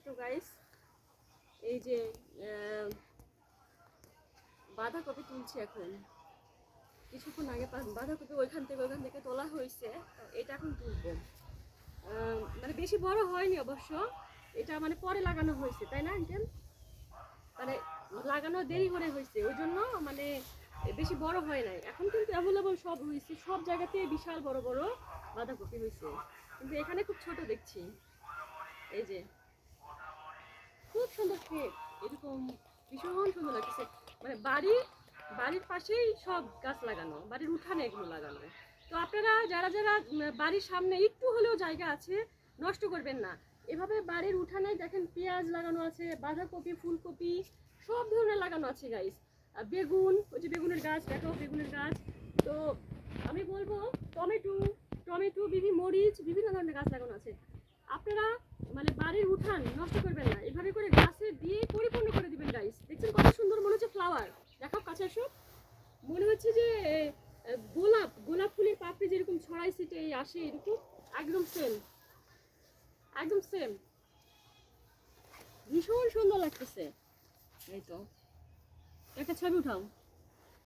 তো গাইস, এই যে বাঁধাকপি তুলছি এখন। কিছুক্ষণ আগে বাঁধাকপি ওইখান থেকে তোলা হয়েছে, এটা এখন তুলবো। মানে বেশি বড় হয়নি অবশ্য, এটা মানে পরে লাগানো হয়েছে, তাই না আঙ্কেল? মানে লাগানো দেরি করে হয়েছে, ওই জন্য মানে বেশি বড় হয় নাই। এখন কিন্তু অ্যাভেলেবল সব হয়েছে, সব জায়গাতে বিশাল বড় বড় বাঁধাকপি হয়েছে, কিন্তু এখানে খুব ছোট দেখছি। এই যে খুব সুন্দর ক্ষেত, এরকম ভীষণ সুন্দর লাগছে। মানে বাড়ির পাশেই সব গাছ লাগানো, বাড়ির উঠানে এগুলো লাগানো। তো আপনারা যারা যারা বাড়ির সামনে একটু হলেও জায়গা আছে, নষ্ট করবেন না। এভাবে বাড়ির উঠানে দেখেন পেঁয়াজ লাগানো আছে, বাঁধাকপি, ফুলকপি সব ধরনের লাগানো আছে গাইস। বেগুন, ওই যে বেগুনের গাছ দেখাও, বেগুনের গাছ। তো আমি বলবো টমেটো মরিচ, বিভিন্ন ধরনের গাছ লাগানো আছে। আপনারা মানে বাড়ির উঠান নষ্ট করবেন না, এভাবে করে গাছে দিয়ে পরিপূর্ণ করে দিবেন গাইস। দেখছেন কত সুন্দর মনে হচ্ছে ফ্লাওয়ার, দেখাও কাছে আসো। মনে হচ্ছে যে গোলাপ ফুলের পাপড়ি যেরকম ছড়াই ছিটে আসে, এরকম একদম সেম, একদম সেম, ভীষণ সুন্দর লাগতেছে। এই তো একটা ছবি উঠাও।